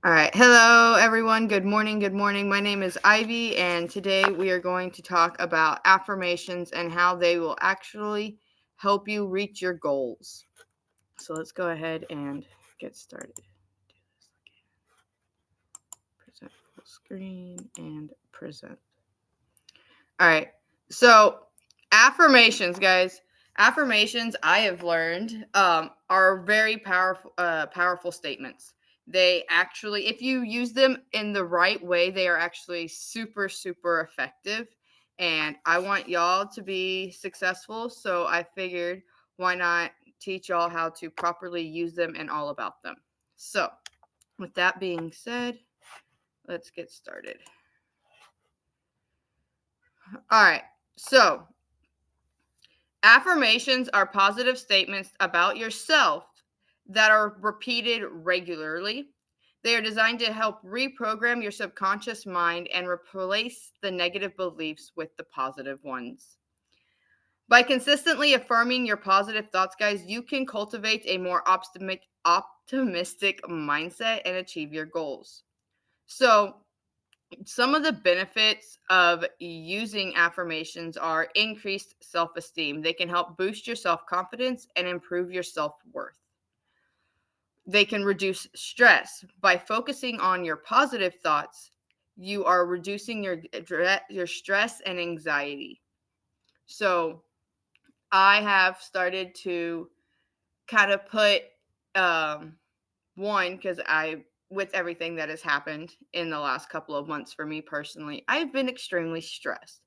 All right. Hello, everyone. Good morning. Good morning. My name is Ivy, and today we are going to talk about affirmations and how they will actually help you reach your goals. So let's go ahead and get started. Do this again. Present full screen and present. All right. So affirmations, guys. Affirmations, I have learned, are very powerful statements. They actually, if you use them in the right way, they are actually super, super effective. And I want y'all to be successful. So I figured, why not teach y'all how to properly use them and all about them. So with that being said, let's get started. All right. So affirmations are positive statements about yourself that are repeated regularly. They are designed to help reprogram your subconscious mind and replace the negative beliefs with the positive ones. By consistently affirming your positive thoughts, guys, you can cultivate a more optimistic mindset and achieve your goals. So, some of the benefits of using affirmations are increased self esteem. They can help boost your self confidence and improve your self worth. They can reduce stress. By focusing on your positive thoughts, you are reducing your stress and anxiety. So, I have started to kind of put one, because with everything that has happened in the last couple of months for me personally, I've been extremely stressed.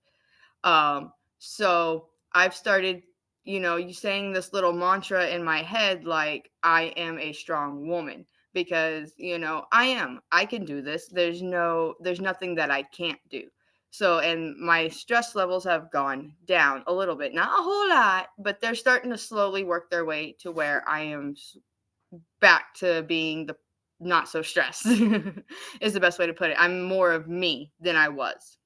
So I've started, you saying this little mantra in my head, like, I am a strong woman, because, I can do this. There's nothing that I can't do. So, and my stress levels have gone down a little bit, not a whole lot, but they're starting to slowly work their way to where I am back to being the not so stressed is the best way to put it. I'm more of me than I was.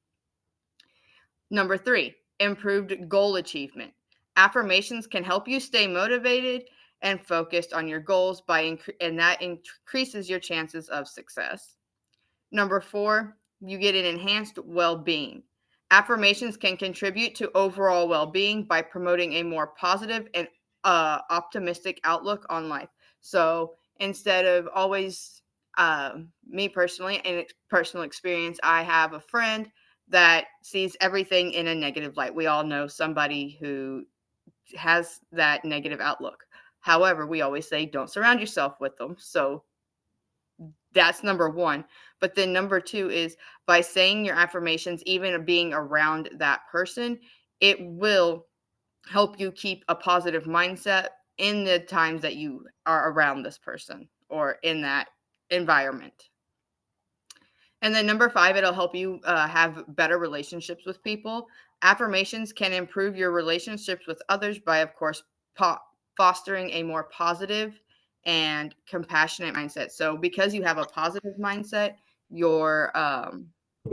Number 3, improved goal achievement. Affirmations can help you stay motivated and focused on your goals and that increases your chances of success. Number 4, you get an enhanced well-being. Affirmations can contribute to overall well-being by promoting a more positive and optimistic outlook on life. So instead of always, me personally, in personal experience, I have a friend that sees everything in a negative light. We all know somebody who has that negative outlook. However, we always say don't surround yourself with them. So that's number 1. But then number 2 is, by saying your affirmations, even being around that person, it will help you keep a positive mindset in the times that you are around this person or in that environment. And then number 5, it'll help you have better relationships with people. Affirmations can improve your relationships with others by, of course, fostering a more positive and compassionate mindset. So, because you have a positive mindset, your Haley,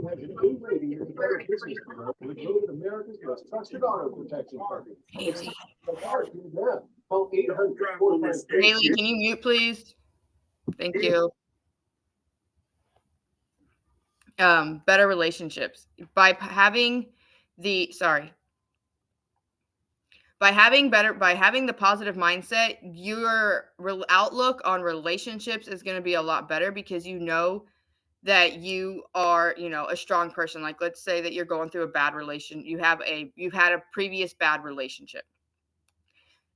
Haley, can you mute, please? Thank you. Better relationships by having the sorry by having the positive mindset, your outlook on relationships is going to be a lot better, because you know that you are, a strong person. Like, let's say that you're going through a bad relation, you've had a previous bad relationship,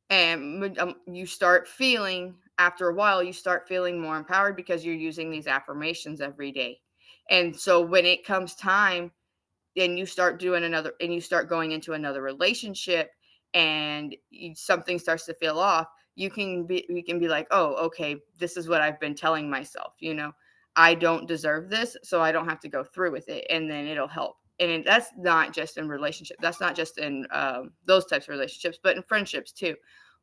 and you start feeling, after a while, you start feeling more empowered because you're using these affirmations every day. And so when it comes time, and you start going into another relationship, and something starts to feel off, you can be like, oh, okay, this is what I've been telling myself, I don't deserve this, so I don't have to go through with it, and then it'll help. And that's not just in relationship, that's not just in those types of relationships, but in friendships too.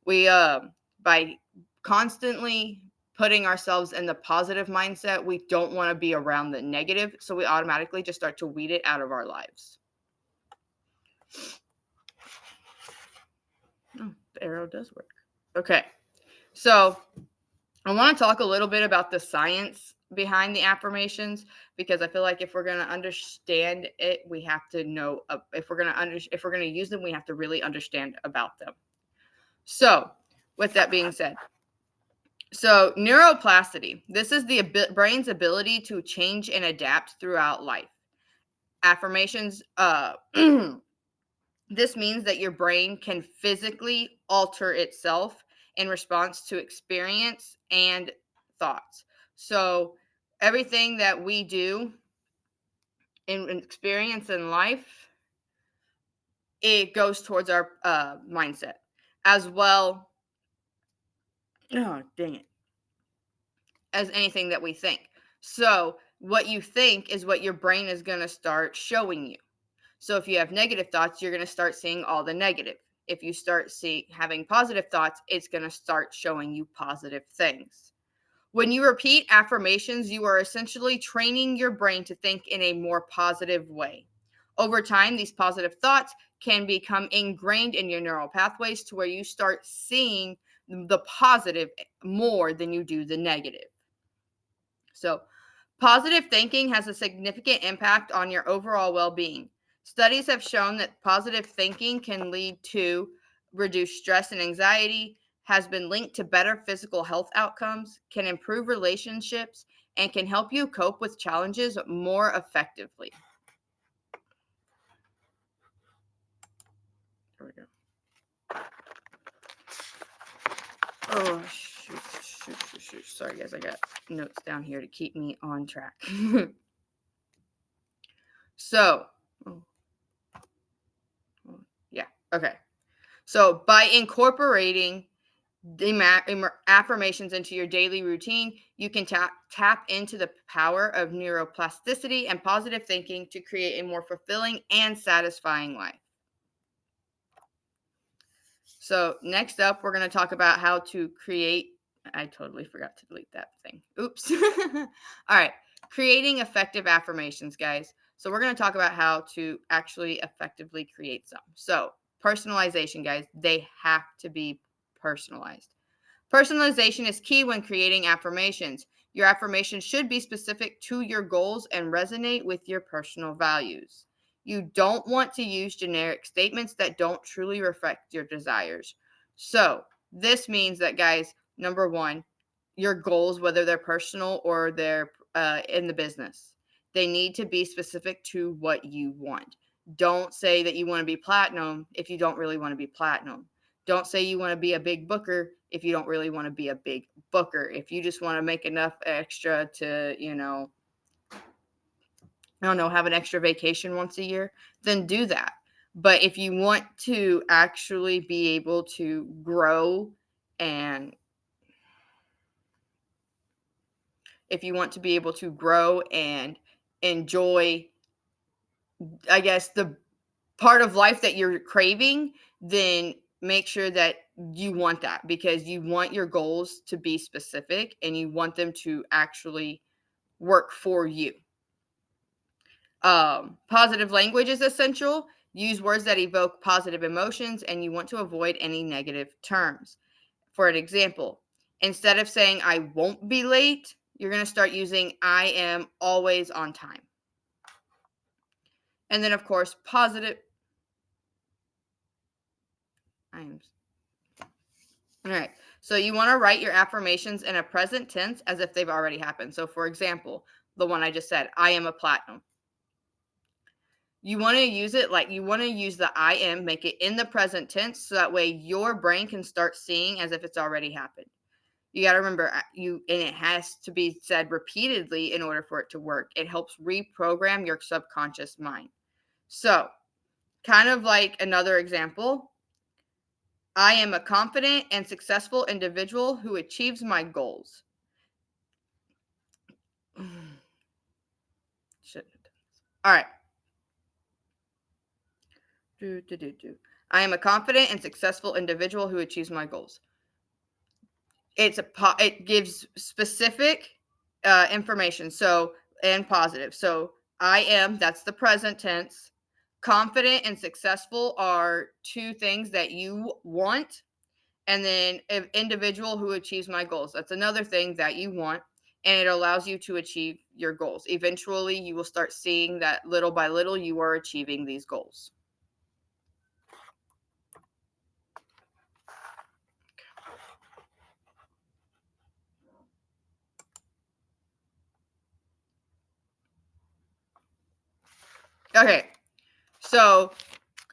We By constantly putting ourselves in the positive mindset, we don't want to be around the negative, so we automatically just start to weed it out of our lives. Oh, the arrow does work. Okay, so I want to talk a little bit about the science behind the affirmations, because I feel like if we're going to understand it, we have to know if we're going to if we're going to use them, we have to really understand about them. So, with that being said, so neuroplasticity, this is the brain's ability to change and adapt throughout life. Affirmations this means that your brain can physically alter itself in response to experience and thoughts. So, everything that we do in experience in life, it goes towards our mindset as well. Oh, dang it. As anything that we think. So, what you think is what your brain is going to start showing you. So if you have negative thoughts, you're going to start seeing all the negative. If you start having positive thoughts, it's going to start showing you positive things. When you repeat affirmations, you are essentially training your brain to think in a more positive way. Over time, these positive thoughts can become ingrained in your neural pathways to where you start seeing the positive more than you do the negative. So, positive thinking has a significant impact on your overall well being. Studies have shown that positive thinking can lead to reduced stress and anxiety, has been linked to better physical health outcomes, can improve relationships, and can help you cope with challenges more effectively. There we go. Oh, shoot. Sorry, guys. I got notes down here to keep me on track. So, yeah, okay. So, by incorporating the affirmations into your daily routine, you can tap into the power of neuroplasticity and positive thinking to create a more fulfilling and satisfying life. So, next up, we're going to talk about how to create. I totally forgot to delete that thing. Oops. All right. Creating effective affirmations, guys. So, we're going to talk about how to actually effectively create some. So, personalization, guys, they have to be personalized. Personalization is key when creating affirmations. Your affirmations should be specific to your goals and resonate with your personal values. You don't want to use generic statements that don't truly reflect your desires. So, this means that, guys, number one, your goals, whether they're personal or they're in the business, they need to be specific to what you want. Don't say that you want to be platinum if you don't really want to be platinum. Don't say you want to be a big booker if you don't really want to be a big booker. If you just want to make enough extra to, I don't know, have an extra vacation once a year, then do that. But if you want to actually be able to grow and if you want to be able to grow and enjoy, I guess, the part of life that you're craving, then make sure that you want that because you want your goals to be specific and you want them to actually work for you. Positive language is essential. Use words that evoke positive emotions and you want to avoid any negative terms. For an example, instead of saying I won't be late, you're going to start using I am always on time. And then, of course, positive. I am. All right. So you want to write your affirmations in a present tense as if they've already happened. So, for example, the one I just said, I am a platinum. You want to use it like you want to use the I am, make it in the present tense so that way your brain can start seeing as if it's already happened. You got to remember and it has to be said repeatedly in order for it to work. It helps reprogram your subconscious mind. So, kind of like another example, I am a confident and successful individual who achieves my goals. All right. I am a confident and successful individual who achieves my goals. It gives specific information. So and positive. So I am. That's the present tense. Confident and successful are two things that you want. And then an individual who achieves my goals. That's another thing that you want. and it allows you to achieve your goals. Eventually, you will start seeing that little by little you are achieving these goals. Okay, so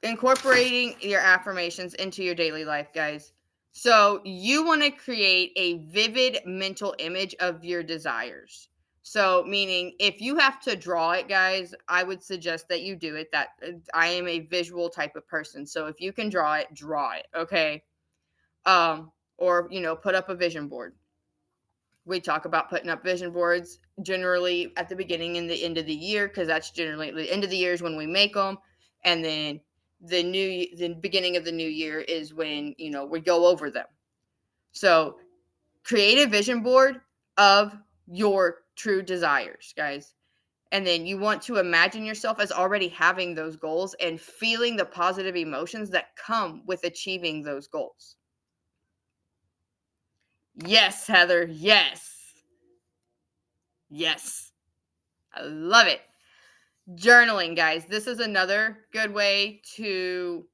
incorporating your affirmations into your daily life, guys. So you want to create a vivid mental image of your desires. So meaning if you have to draw it, guys, I would suggest that you do it. That I am a visual type of person. So if you can draw it, okay? Or put up a vision board. We talk about putting up vision boards generally at the beginning and the end of the year, because that's generally the end of the year is when we make them, and then the beginning of the new year is when we go over them. So create a vision board of your true desires, guys, and then you want to imagine yourself as already having those goals and feeling the positive emotions that come with achieving those goals. Yes, Heather, yes, I love it. Journaling, guys. This is another good way to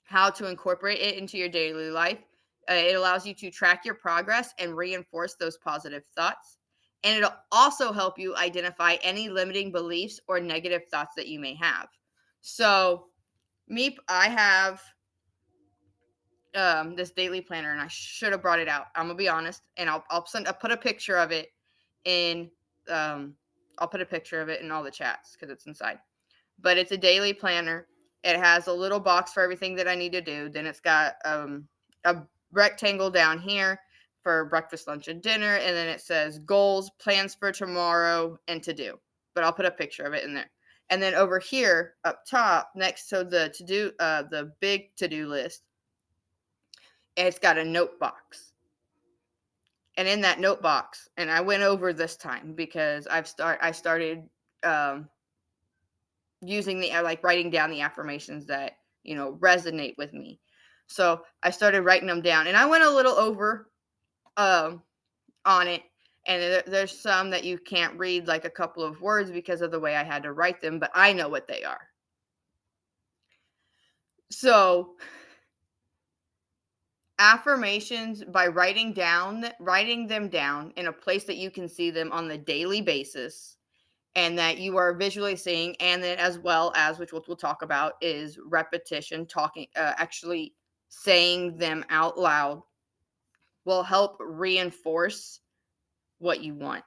how to incorporate it into your daily life. It allows you to track your progress and reinforce those positive thoughts. And it'll also help you identify any limiting beliefs or negative thoughts that you may have. So, I have this daily planner, and I should have brought it out. I'm gonna be honest, and I'll put a picture of it in um, I'll put a picture of it in all the chats because it's inside. But it's a daily planner. It has a little box for everything that I need to do. Then it's got a rectangle down here for breakfast, lunch, and dinner. And then it says goals, plans for tomorrow, and to do. But I'll put a picture of it in there. And then over here up top, next to the big to do list, it's got a note box. And in that note box, and I went over this time because I started using the like writing down the affirmations that resonate with me. So I started writing them down, and I went a little over um on it, and there's some that you can't read, like a couple of words, because of the way I had to write them, but I know what they are. So affirmations, by writing them down in a place that you can see them on the daily basis, and that you are visually seeing, and then as well as, which we'll talk about, is repetition, talking, actually saying them out loud, will help reinforce what you want.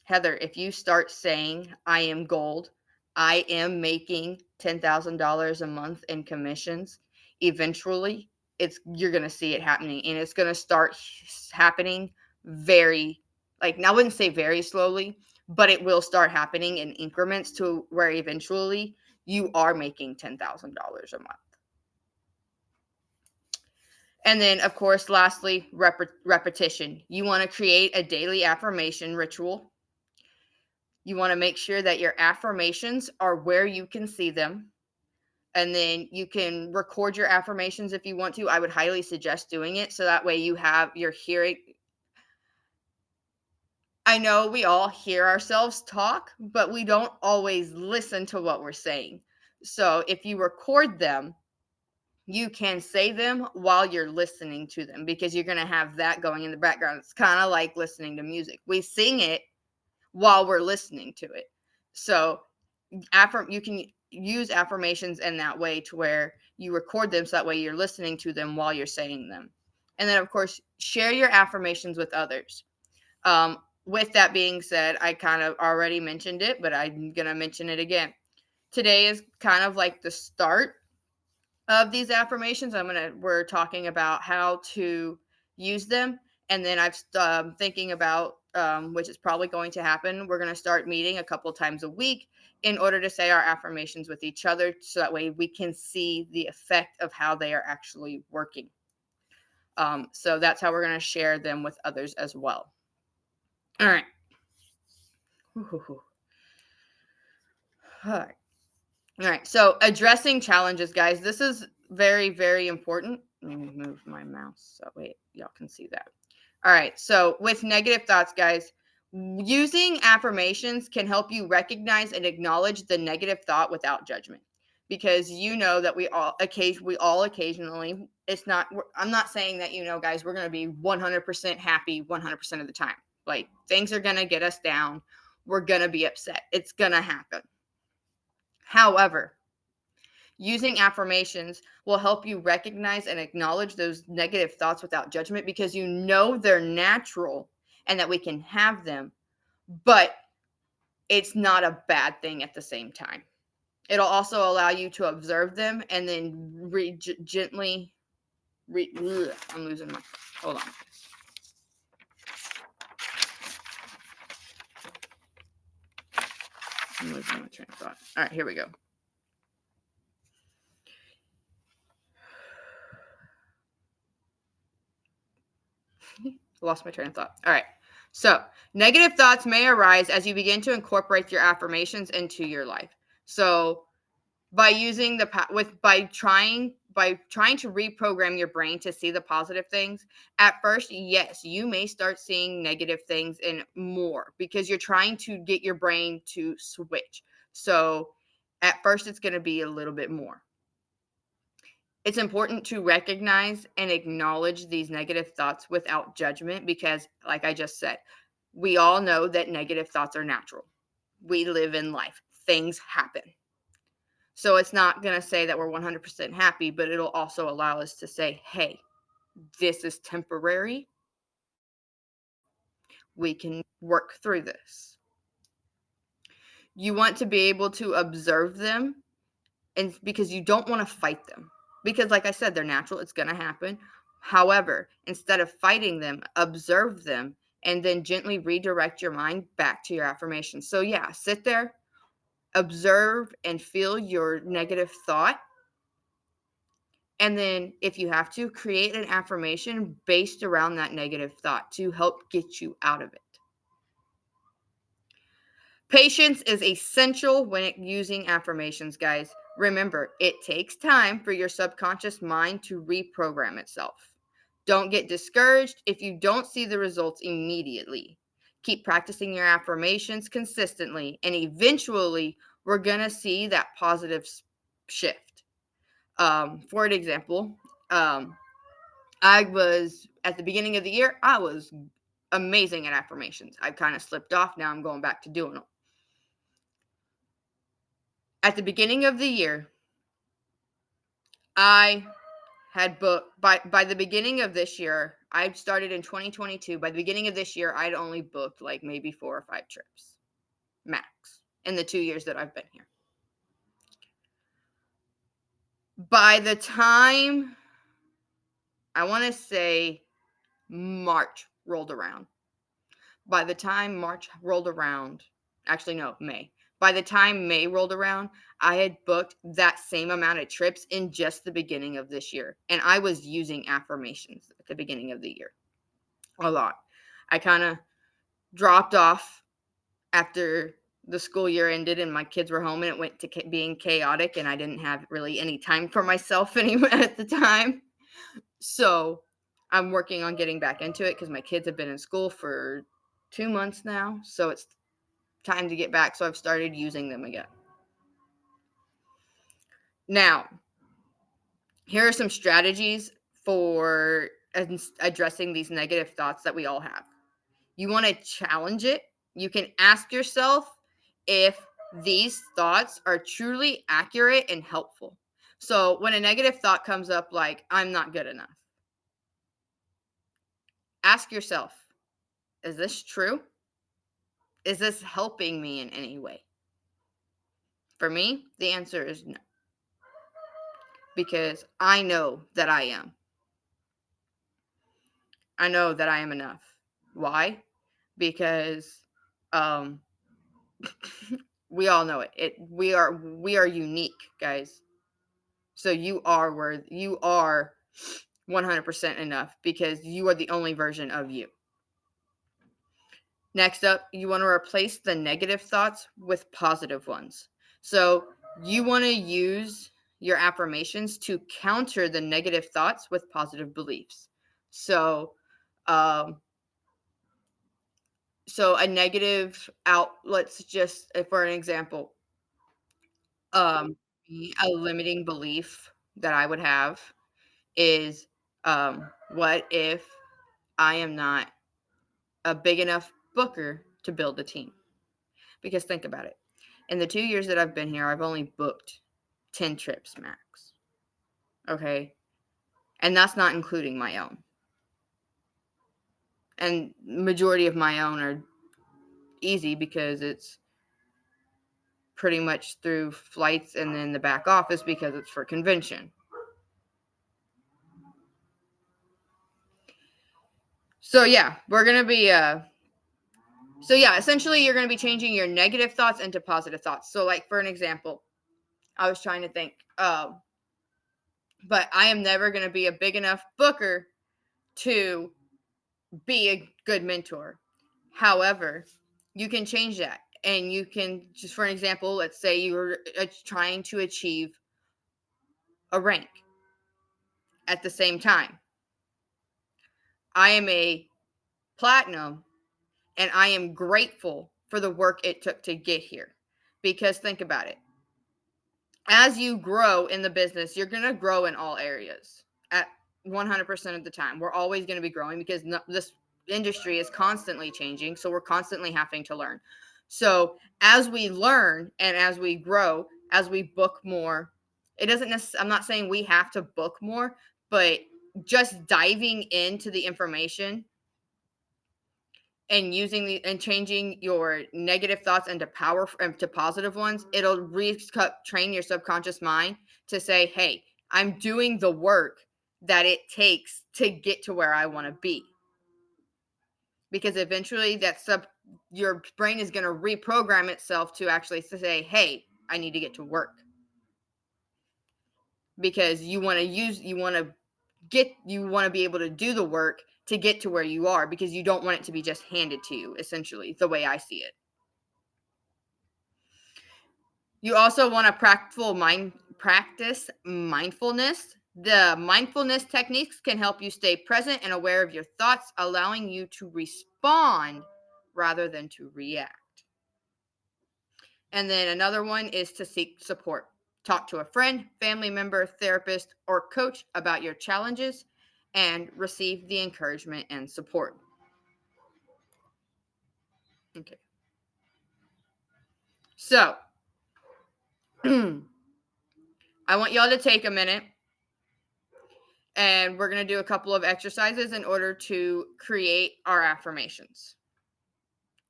Heather, if you start saying, I am gold, I am making $10,000 a month in commissions, eventually you're going to see it happening, and it's going to start happening very, like, I wouldn't say very slowly, but it will start happening in increments to where eventually you are making $10,000 a month. And then, of course, lastly, repetition. You want to create a daily affirmation ritual. You want to make sure that your affirmations are where you can see them. And then you can record your affirmations if you want to. I would highly suggest doing it, so that way you're hearing. I know we all hear ourselves talk, but we don't always listen to what we're saying. So if you record them, you can say them while you're listening to them, because you're going to have that going in the background. It's kind of like listening to music. We sing it while we're listening to it. So you can use affirmations in that way, to where you record them, so that way you're listening to them while you're saying them. And then, of course, share your affirmations with others. With that being said, I kind of already mentioned it, but I'm going to mention it again. Today is kind of like the start of these affirmations. We're talking about how to use them, and then I've thinking about, which is probably going to happen, we're going to start meeting a couple times a week in order to say our affirmations with each other, so that way we can see the effect of how they are actually working. So that's how we're going to share them with others as well. All right. All right. All right. So addressing challenges, guys. This is very, very important. Let me move my mouse so wait, y'all can see that. All right. So with negative thoughts, guys, Using affirmations can help you recognize and acknowledge the negative thought without judgment, because you know that we all occasionally, I'm not saying that, guys, we're going to be 100% happy 100% of the time. Like, things are going to get us down. We're going to be upset. It's going to happen. However, using affirmations will help you recognize and acknowledge those negative thoughts without judgment, because you know they're natural and that we can have them, but it's not a bad thing at the same time. It'll also allow you to observe them and then gently. I'm losing my. Hold on. I'm losing my train of thought. All right, here we go. Lost my train of thought. All right. So, negative thoughts may arise as you begin to incorporate your affirmations into your life. So, by using by trying to reprogram your brain to see the positive things, at first, yes, you may start seeing negative things and more, because you're trying to get your brain to switch. So, at first, it's going to be a little bit more. It's important to recognize and acknowledge these negative thoughts without judgment, because, like I just said, we all know that negative thoughts are natural. We live in life, things happen. So it's not going to say that we're 100% happy, but it'll also allow us to say, hey, this is temporary. We can work through this. You want to be able to observe them, and because you don't want to fight them. Because, like I said, they're natural. It's going to happen. However, instead of fighting them, observe them and then gently redirect your mind back to your affirmations. So, yeah, sit there, observe and feel your negative thought. And then, if you have to, create an affirmation based around that negative thought to help get you out of it. Patience is essential when using affirmations, guys. Remember, it takes time for your subconscious mind to reprogram itself. Don't get discouraged if you don't see the results immediately. Keep practicing your affirmations consistently, and eventually, we're going to see that positive shift. For an example, I was, at the beginning of the year, I was amazing at affirmations. I kind of slipped off. Now I'm going back to doing them. At the beginning of the year, I had booked, by the beginning of this year, I started in 2022. By the beginning of this year, I'd only booked like maybe 4 or 5 trips max in the 2 years that I've been here. By the time, I want to say, March rolled around. By the time March rolled around, actually, no, May. By the time May rolled around, I had booked that same amount of trips in just the beginning of this year. And I was using affirmations at the beginning of the year a lot. I kind of dropped off after the school year ended and my kids were home, and it went to being chaotic, and I didn't have really any time for myself anymore at the time. So I'm working on getting back into it because my kids have been in school for 2 months now. So it's time to get back. So I've started using them again. Now, here are some strategies for addressing these negative thoughts that we all have. You want to challenge it. You can ask yourself if these thoughts are truly accurate and helpful. So when a negative thought comes up, like, I'm not good enough, ask yourself, is this true? Is this helping me in any way? For me, the answer is no. Because I know that I am. I know that I am enough. Why? Because we all know it. We are unique, guys. So you are 100% enough, because you are the only version of you. Next up, you want to replace the negative thoughts with positive ones. So you want to use your affirmations to counter the negative thoughts with positive beliefs. So So a negative out let's just for an example, um, a limiting belief that I would have is, what if I am not a big enough booker to build a team? Because think about it. In the 2 years that I've been here, I've only booked 10 trips max, okay? And that's not including my own. And majority of my own are easy because it's pretty much through flights and then the back office because it's for convention. So yeah, we're going to be so yeah, essentially you're going to be changing your negative thoughts into positive thoughts. So like for an example, I was trying to think but I am never going to be a big enough booker to be a good mentor. However, you can change that. And you can, just for an example, let's say you're trying to achieve a rank at the same time. I am a platinum and I am grateful for the work it took to get here. Because think about it, as you grow in the business, you're going to grow in all areas at 100% of the time. We're always going to be growing because this industry is constantly changing. So we're constantly having to learn. So as we learn and as we grow, as we book more, it doesn't necessarily, I'm not saying we have to book more, but just diving into the information and using the and changing your negative thoughts into into positive ones, it'll train your subconscious mind to say, hey, I'm doing the work that it takes to get to where I want to be. Because eventually your brain is going to reprogram itself to actually say, hey, I need to get to work. Because you want to be able to do the work to get to where you are, because you don't want it to be just handed to you, essentially, the way I see it. You also want to practice mindfulness. The mindfulness techniques can help you stay present and aware of your thoughts, allowing you to respond rather than to react. And then another one is to seek support. Talk to a friend, family member, therapist, or coach about your challenges and receive the encouragement and support. Okay. So, I want y'all to take a minute and we're going to do a couple of exercises in order to create our affirmations.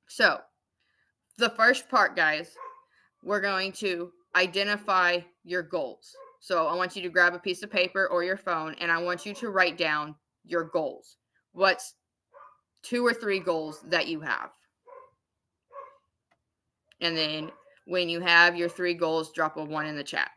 So, the first part, guys, we're going to identify your goals. So, I want you to grab a piece of paper or your phone and I want you to write down your goals. What's 2 or 3 goals that you have? And then when you have your 3 goals, drop a 1 in the chat.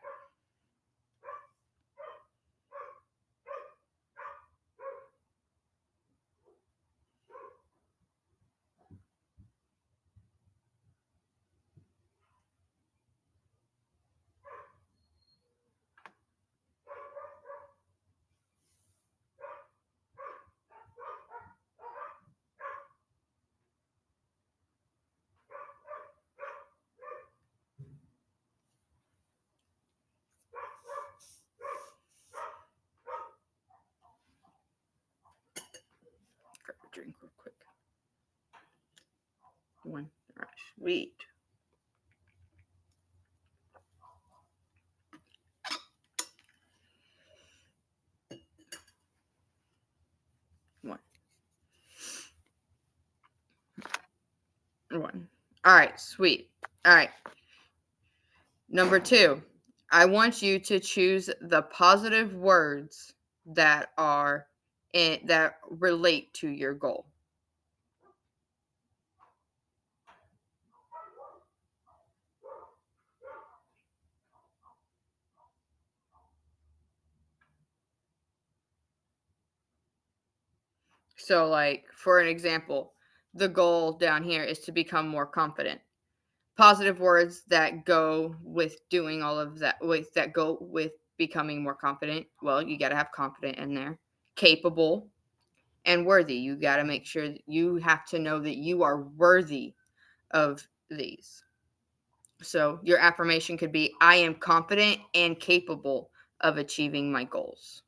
Grab a drink real quick. 1. All right, sweet. One. All right, sweet. All right. Number 2, I want you to choose the positive words that that relate to your goal. So, like, for an example, the goal down here is to become more confident. Positive words that go with doing all of that, that go with becoming more confident. Well, you got to have confident in there. Capable, and worthy. You got to make sure that you have to know that you are worthy of these. So your affirmation could be, I am confident and capable of achieving my goals.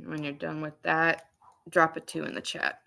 When you're done with that, drop a 2 in the chat.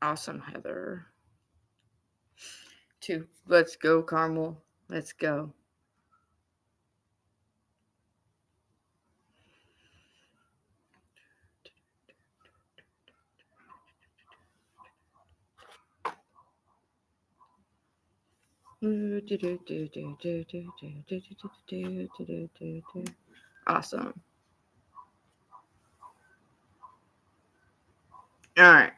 Awesome, Heather. 2. Let's go, Carmel. Let's go. Awesome. All right.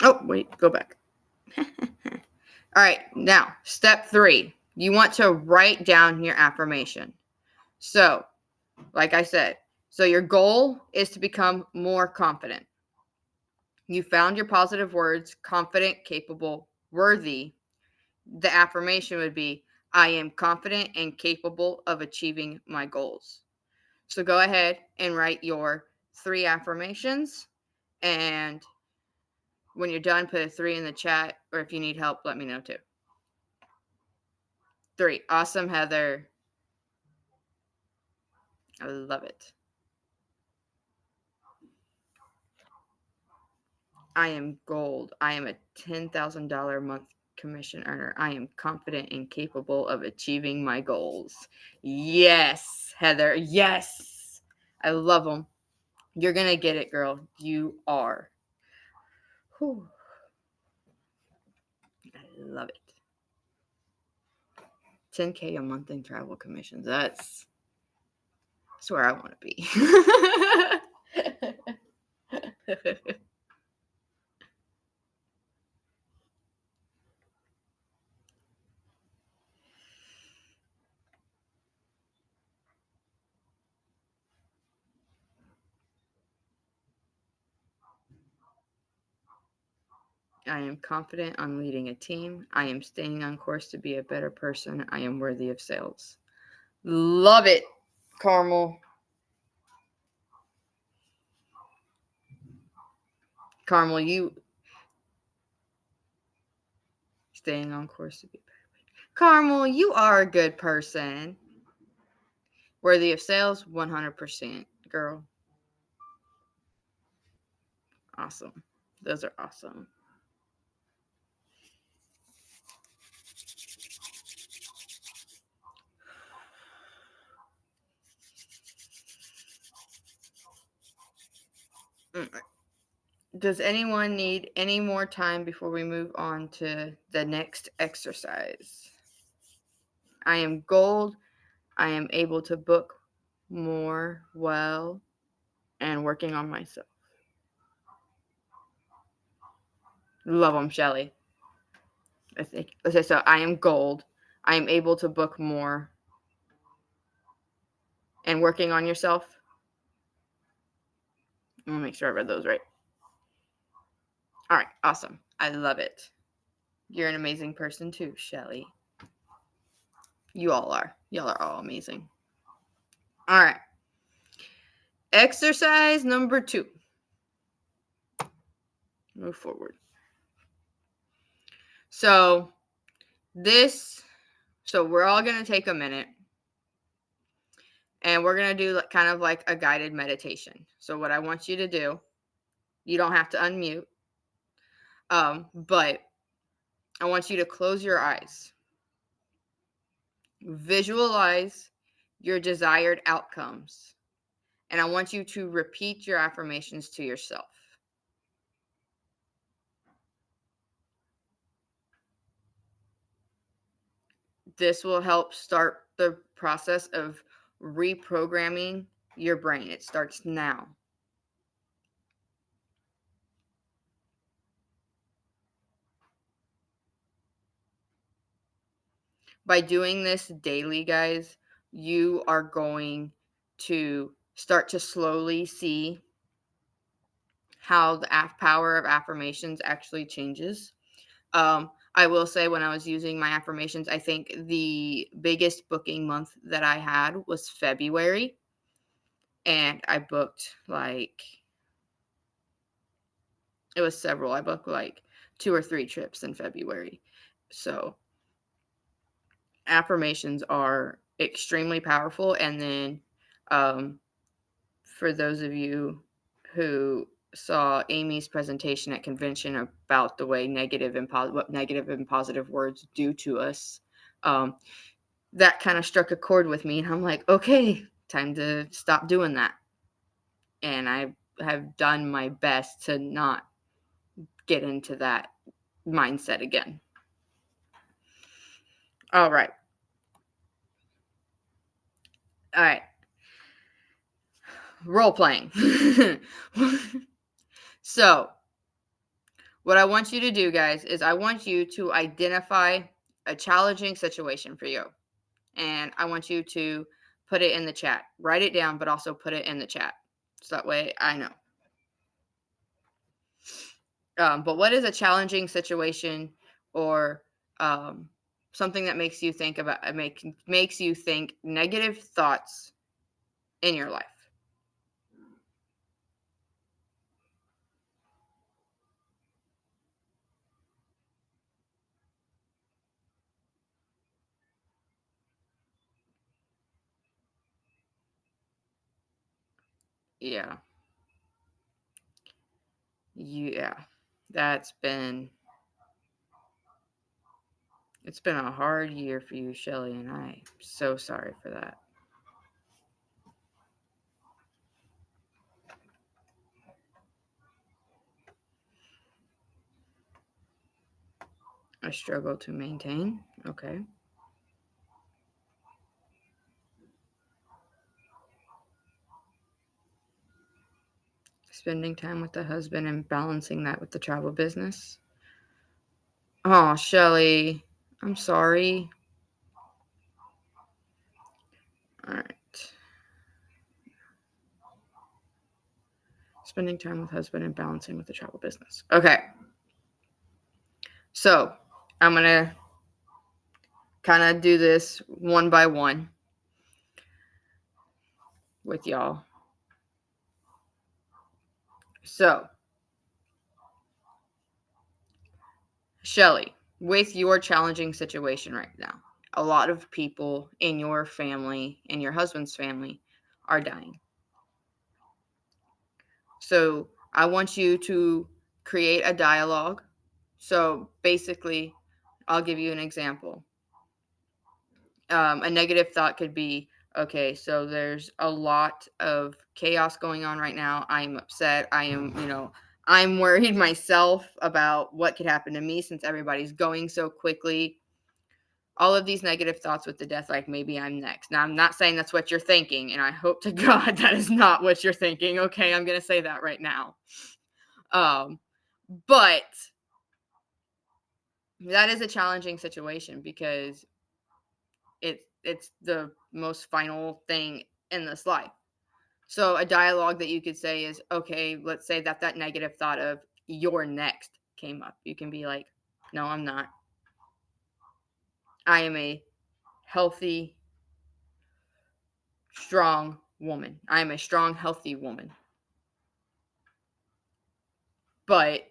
Oh, wait, go back. All right, now, step 3. You want to write down your affirmation. So, like I said, so your goal is to become more confident. You found your positive words, confident, capable, worthy. The affirmation would be, I am confident and capable of achieving my goals. So go ahead and write your 3 affirmations. And when you're done, put a 3 in the chat. Or if you need help, let me know too. 3. Awesome, Heather. I love it. I am gold. I am a $10,000 a month commission earner. I am confident and capable of achieving my goals. Yes, Heather. Yes. I love them. You're going to get it, girl. You are. Whew. I love it. 10K a month in travel commissions. That's where I want to be. I am confident on leading a team. I am staying on course to be a better person. I am worthy of sales. Love it, Carmel. Carmel, you staying on course to be better. Carmel, you are a good person. Worthy of sales, 100%, girl. Awesome. Those are awesome. Does anyone need any more time before we move on to the next exercise? I am gold. I am able to book more well and working on myself. Love them, Shelly. I think. Okay, so I am gold. I am able to book more and working on yourself. I'm gonna make sure I read those right. All right, awesome. I love it. You're an amazing person too, Shelly. You all are. Y'all are all amazing. All right. Exercise number 2. Move forward. So we're all going to take a minute and we're going to do kind of like a guided meditation. So what I want you to do, you don't have to unmute, but I want you to close your eyes. Visualize your desired outcomes. And I want you to repeat your affirmations to yourself. This will help start the process of reprogramming your brain. It starts now. By doing this daily, guys, you are going to start to slowly see how the power of affirmations actually changes. I will say, when I was using my affirmations, I think the biggest booking month that I had was February. And I booked like, it was several. I booked like 2 or 3 trips in February. So affirmations are extremely powerful. And then um, for those of you who saw Amy's presentation at convention about the way what negative and positive words do to us, that kind of struck a chord with me. And I'm like, okay, time to stop doing that. And I have done my best to not get into that mindset again. All right. All right. Role playing. So, what I want you to do, guys, is I want you to identify a challenging situation for you. And I want you to put it in the chat. Write it down, but also put it in the chat. So that way I know. But what is a challenging situation, or something that makes you think about makes you think negative thoughts in your life? Yeah. Yeah. That's been It's been a hard year for you, Shelly, and I'm so sorry for that. I struggle to maintain. Okay. Spending time with the husband and balancing that with the travel business. Oh, Shelly, I'm sorry. All right. Spending time with husband and balancing with the travel business. Okay. So I'm going to kind of do this one by one with y'all. So, Shelly, with your challenging situation right now, a lot of people in your family and your husband's family are dying. So I want you to create a dialogue. So basically, I'll give you an example. A negative thought could be, okay, so there's a lot of chaos going on right now. I'm upset. I'm worried myself about what could happen to me since everybody's going so quickly. All of these negative thoughts with the death, like maybe I'm next. Now, I'm not saying that's what you're thinking, and I hope to God that is not what you're thinking. Okay, I'm going to say that right now. But that is a challenging situation because it's the most final thing in this life. So a dialogue that you could say is, okay, let's say that negative thought of "you're next" came up. You can be like, no, I'm not. I am a healthy, strong woman. I am a strong, healthy woman. But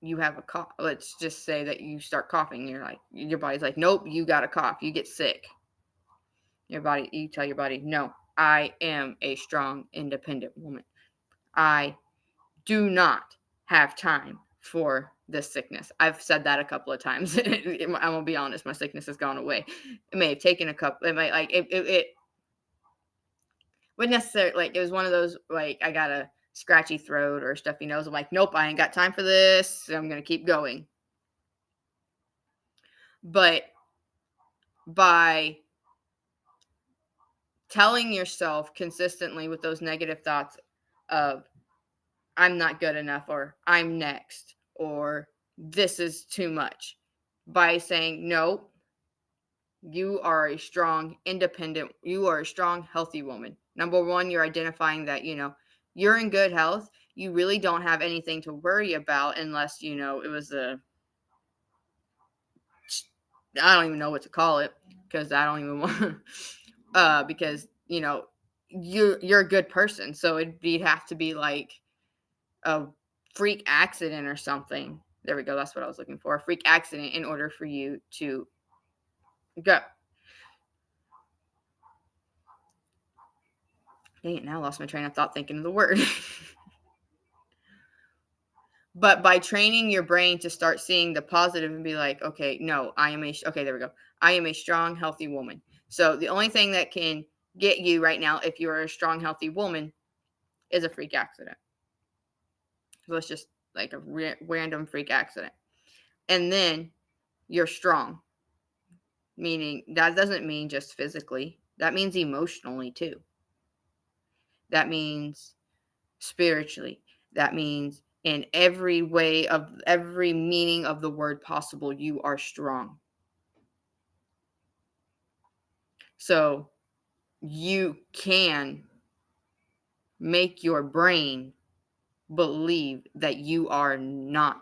you have a cough. Let's just say that you start coughing. You're like, your body's like, nope, you got a cough. You get sick. You tell your body, no, I am a strong, independent woman. I do not have time for this sickness. I've said that a couple of times. I'm gonna be honest, my sickness has gone away. It may have taken a couple. It might like it. Wouldn't necessarily, like, it was one of those, like, I got a scratchy throat or stuffy nose. I'm like, nope, I ain't got time for this. I'm gonna keep going. But by telling yourself consistently with those negative thoughts of I'm not good enough, or I'm next, or this is too much, by saying no, you are a strong, independent, you are a strong, healthy woman. Number one, you're identifying that, you're in good health. You really don't have anything to worry about unless, it was I don't even know what to call it, because I don't even want, because, you're a good person. So you'd have to be like a freak accident or something. There we go. That's what I was looking for. A freak accident in order for you to go. Dang it, now I lost my train of thought thinking of the word. But by training your brain to start seeing the positive and be like, okay, no, okay, there we go. I am a strong, healthy woman. So the only thing that can get you right now, if you're a strong, healthy woman, is a freak accident. So it's just like a random freak accident. And then you're strong, meaning that doesn't mean just physically, that means emotionally too. That means spiritually. That means in every way, of every meaning of the word possible, you are strong. So you can make your brain believe that you are not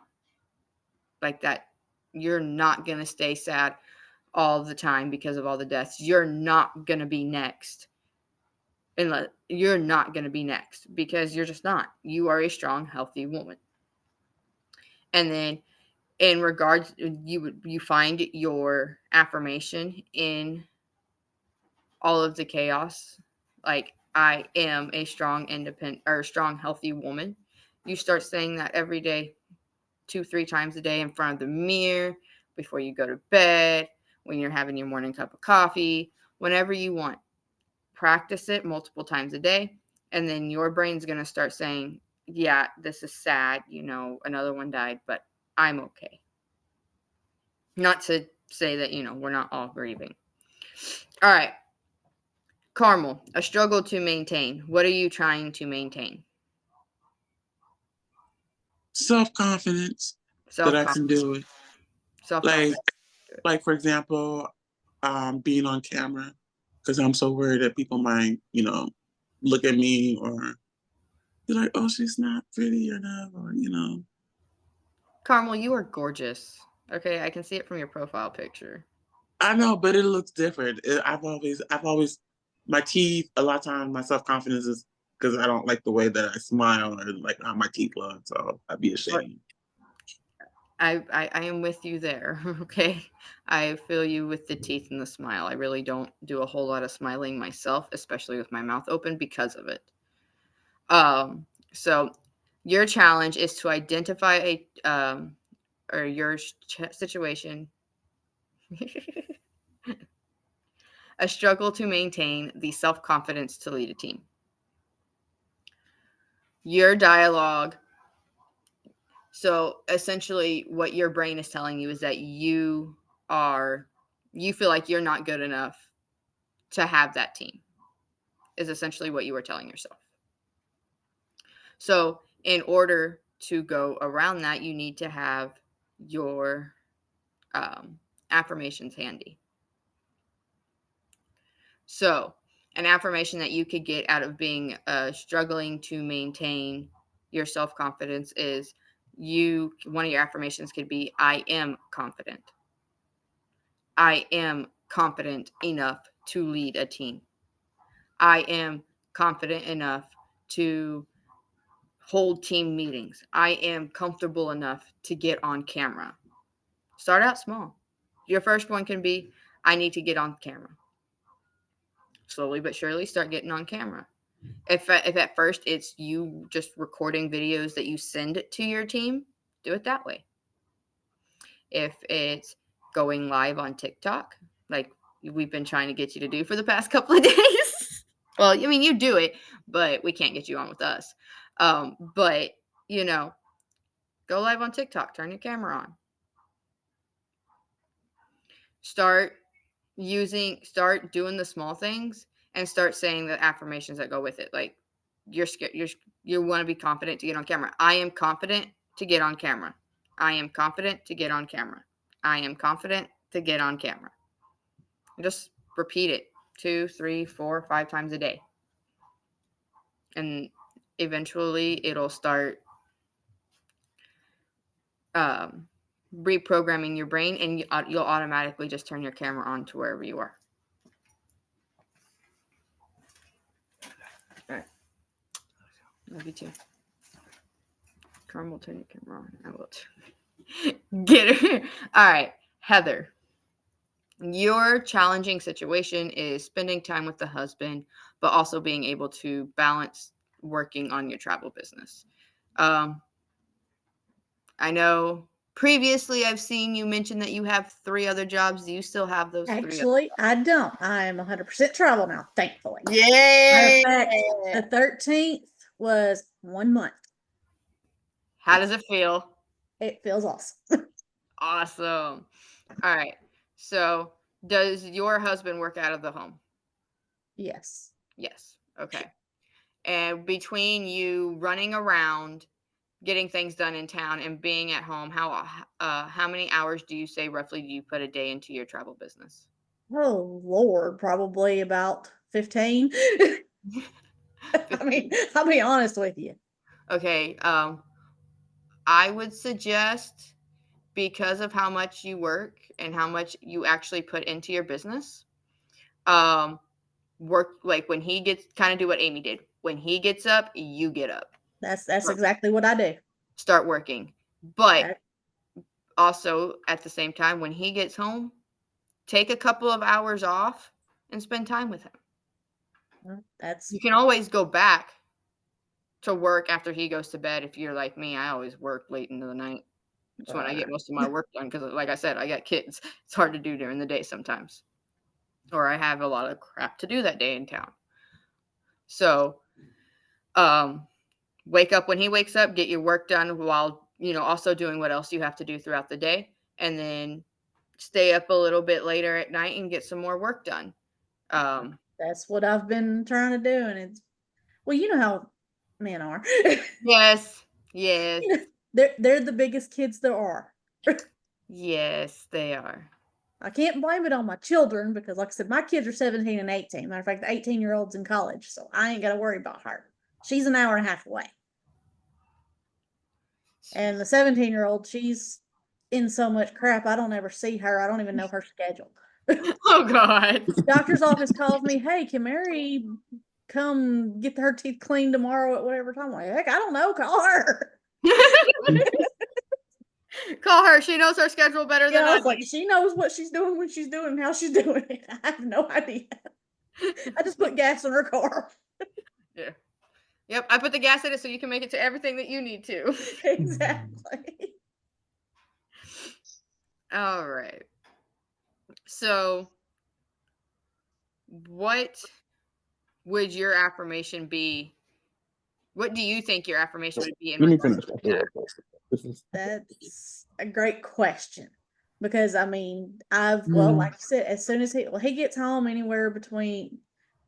like that. You're not going to stay sad all the time because of all the deaths. You're not going to be next. You're not going to be next, because you're just not. You are a strong, healthy woman. And then in regards, you find your affirmation in all of the chaos, like I am a strong, independent, or strong, healthy woman. You start saying that every day, 2-3 times a day, in front of the mirror, before you go to bed, when you're having your morning cup of coffee, whenever you want. Practice it multiple times a day, and then your brain's going to start saying, yeah, this is sad, another one died, but I'm okay. Not to say that, we're not all grieving. All right. Carmel, a struggle to maintain. What are you trying to maintain? Self-confidence that I can Self-confidence. do it. Like, Self-confidence. for example, being on camera, because I'm so worried that people might, look at me or be like, "Oh, she's not pretty enough," or. Carmel, you are gorgeous. Okay, I can see it from your profile picture. I know, but it looks different. I've always, my teeth. A lot of times, my self confidence is because I don't like the way that I smile or like how my teeth look. So I'd be But ashamed. I am with you there. Okay, I feel you with the teeth and the smile. I really don't do a whole lot of smiling myself, especially with my mouth open, because of it. So your challenge is to identify or your situation, a struggle to maintain the self confidence to lead a team. Your dialogue. So essentially, what your brain is telling you is that you feel like you're not good enough to have that team, is essentially what you were telling yourself. So, in order to go around that, you need to have your affirmations handy. So, an affirmation that you could get out of being struggling to maintain your self confidence is one of your affirmations could be, I am confident. I am confident enough to lead a team. I am confident enough to hold team meetings. I am comfortable enough to get on camera. Start out small. Your first one can be, I need to get on camera. Slowly but surely start getting on camera. If at first it's you just recording videos that you send to your team, do it that way. If it's going live on TikTok, like we've been trying to get you to do for the past couple of days, Well, I mean, you do it, but we can't get you on with us. But, you know, go live on TikTok, turn your camera on. Start start doing the small things and start saying the affirmations that go with it. Like you're scared, you want to be confident to get on camera. I am confident to get on camera. I am confident to get on camera. I am confident to get on camera. Just repeat it 2, 3, 4, 5 times a day. And eventually it'll start um, reprogramming your brain, and you'll automatically just turn your camera on to wherever you are. All right. Love you too. Carmen will turn your camera on. I will too. Get her. All right. Heather, your challenging situation is spending time with the husband, but also being able to balance working on your travel business. Um, I know previously I've seen you mention that you have 3 other jobs. Do you still have those 3 other Actually, I don't. I am 100% travel now, thankfully. Matter of Yay! fact, the 13th was 1 month. How does it feel? It feels awesome. Awesome. All right. So, does your husband work out of the home? Yes. Yes. Okay. And between you running around, getting things done in town, and being at home, how many hours do you say roughly do you put a day into your travel business? Oh, Lord, probably about 15. I mean, 15. I'll be honest with you. Okay. I would suggest, because of how much you work and how much you actually put into your business, um, work like when he gets kind of do what Amy did. When he gets up, you get up. That's Start exactly what I do. start working. But That, also at the same time, when he gets home, take a couple of hours off and spend time with him. that's You can always go back to work after he goes to bed. If you're like me, I always work late into the night. It's when I get most of my work done because, like I said, I got kids. It's hard to do during the day sometimes, or I have a lot of crap to do that day in town. So, um, wake up when he wakes up, get your work done while, also doing what else you have to do throughout the day, and then stay up a little bit later at night and get some more work done. Um, that's what I've been trying to do, and it's well, you know how men are. yes, yes, They're the biggest kids there are. yes, they are. I can't blame it on my children because, like I said, my kids are 17 and 18. Matter of fact, the 18-year-old's in college, so I ain't got to worry about her. She's an hour and a half away. And the 17-year-old, she's in so much crap, I don't ever see her. I don't even know her schedule. Oh God. Doctor's office calls me, hey, can Mary come get her teeth cleaned tomorrow at whatever time? I'm like, heck, I don't know. Call her. Call her. She knows her schedule better Yeah, than I I was like, she knows what she's doing when she's doing and how she's doing it. I have no idea. do. I just put gas in her car. Yeah. Yep. I put the gas in it so you can make it to everything that you need to. Exactly. All right. So, what would your affirmation be? What do you think your affirmation would be in Let me regards finish. to that? This is That's a great question because I mean, well, mm, like you said, as soon as he gets home, anywhere between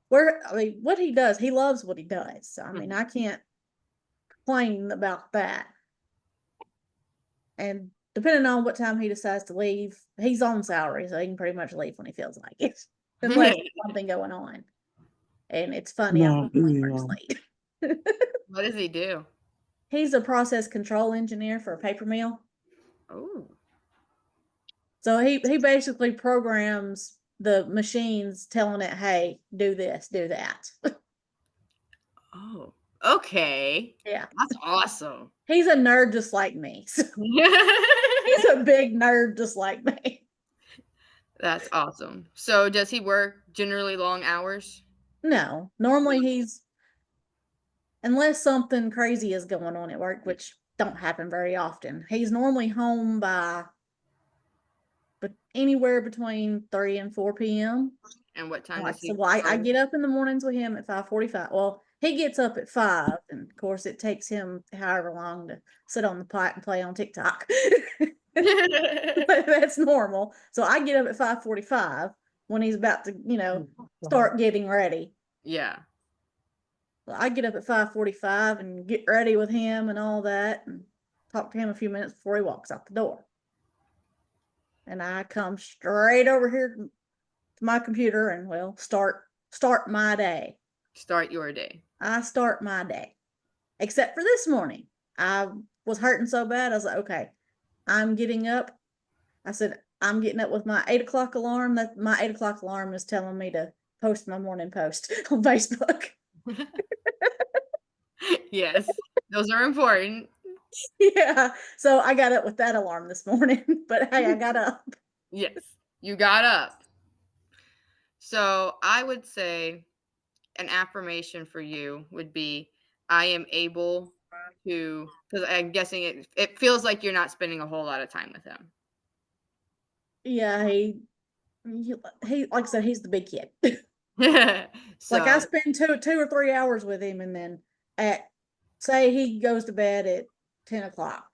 where I mean, what he does, he loves what he does. So I mean, Mhm. I can't complain about that. And depending on what time he decides to leave, he's on salary, so he can pretty much leave when he feels like it, unless there's something going on. And it's funny, I'm no, works yeah. late. What does he do? He's a process control engineer for a paper mill. Oh. So he basically programs the machines telling it, "Hey, do this, do that." Oh. Okay. Yeah. That's awesome. He's a nerd just like me. So he's a big nerd just like me. That's awesome. So, does he work generally long hours? No, normally he's unless something crazy is going on at work, which don't happen very often. He's normally home by but anywhere between 3 and 4 p.m. And what time Like, does so he I go? get up in the mornings with him at 5:45. Well, he gets up at 5, and of course it takes him however long to sit on the pot and play on TikTok. But that's normal. So I get up at 5:45 when he's about to, start getting ready. Yeah. So I get up at 5:45 and get ready with him and all that, and talk to him a few minutes before he walks out the door. And I come straight over here to my computer and, well, start my day. Start your day. I start my day. Except for this morning. I was hurting so bad. I was like, okay, I'm getting up. I said, I'm getting up with my 8 o'clock alarm. That my 8 o'clock alarm is telling me to post my morning post on Facebook. Yes, those are important. Yeah. So I got up with that alarm this morning. But hey, I got up. Yes, you got up. So I would say an affirmation for you would be, I am able to, because I'm guessing it feels like you're not spending a whole lot of time with him. Yeah, he like I said, he's the big kid. Like, I So spend 2 or 3 hours with him, and then say he goes to bed at 10 o'clock,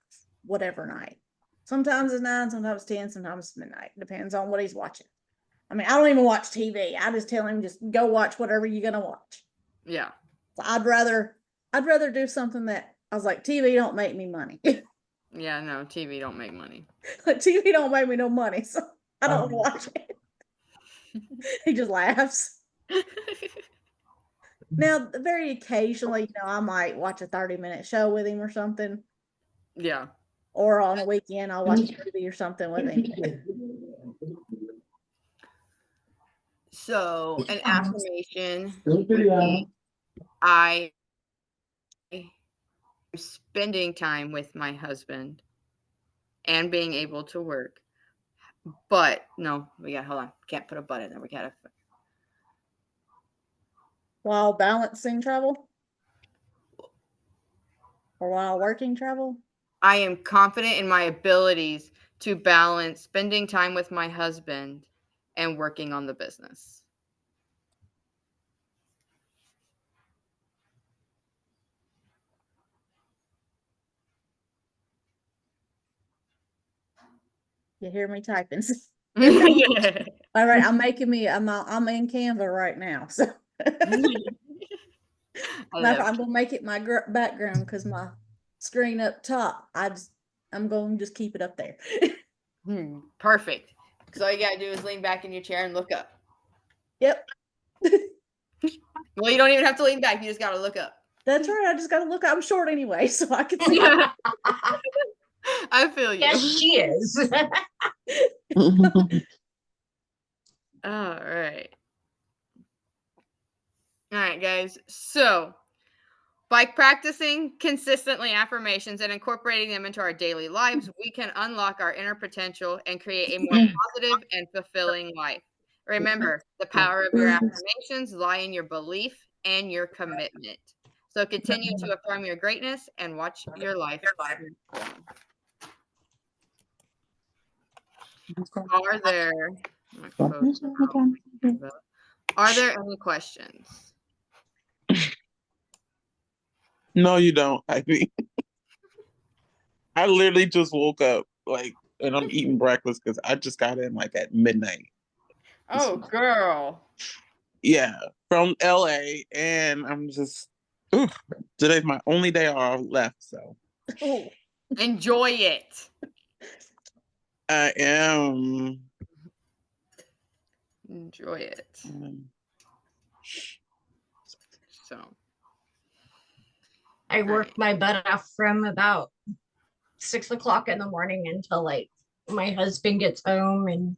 whatever night. Sometimes it's 9, sometimes 10, sometimes it's midnight. Depends on what he's watching. I mean, I don't even watch TV. I just tell him, just go watch whatever you're gonna watch. yeah. So I'd rather do something that I was like, TV don't make me money. Yeah, no, TV don't make money. TV don't make me no money, so I don't watch it. He just laughs. Now, very occasionally, I might watch a 30-minute show with him or something. Yeah. Or on a weekend, I'll watch a movie or something with him. So an affirmation would be, I am spending time with my husband and being able to work. But no, hold on. Can't put a but in there. We gotta. While balancing travel? Or while working travel? I am confident in my abilities to balance spending time with my husband and working on the business. You hear me typing. I All right, I'm in Canva right now. So love I'm gonna make it my background because my screen up top, I'm gonna just keep it up there. Perfect. Because all you gotta do is lean back in your chair and look up. Yep. Well, you don't even have to lean back. You just gotta look up. That's right. I just gotta look. I'm short anyway, so I can see. I feel you. Yes, she is. All right. All right, guys. So, by practicing consistently affirmations and incorporating them into our daily lives, we can unlock our inner potential and create a more positive and fulfilling life. Remember, the power of your affirmations lie in your belief and your commitment. So continue to affirm your greatness and watch your life transform. Are there any questions? No, you don't. I mean, I literally just woke up, and I'm eating breakfast because I just got in at midnight. Oh, girl. Yeah, from LA, and I'm just, today's my only day off left, so. Oh. Enjoy it. I am. Enjoy it. So. I work my butt off from about 6 o'clock in the morning until my husband gets home, and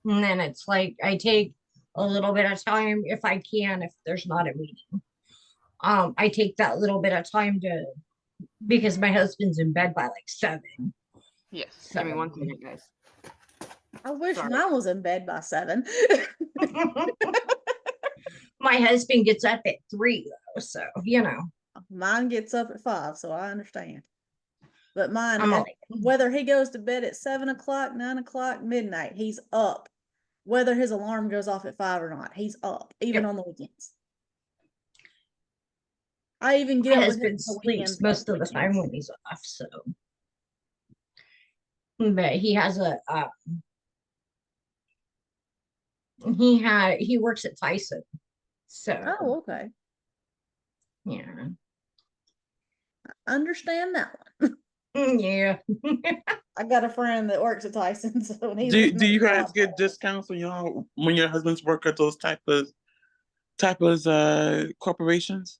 then it's I take a little bit of time if I can, if there's not a meeting. I take that little bit of time because my husband's in bed by 7. Yes. Give me 1 second, guys. I wish mine was in bed by 7. My husband gets up at 3 though, so Mine gets up at 5, so I understand. But mine, whether he goes to bed at 7 o'clock, 9 o'clock, midnight, he's up whether his alarm goes off at 5 or not. He's up, even on the weekends. I even get My up with him husband on the sleeps weekends. most of the time when he's off, so. But he has he works at Tyson, so Oh, okay. yeah. Understand that one. Yeah. I got a friend that works at Tyson, so when he's Do you guys get discounts when your husbands work at those type of corporations?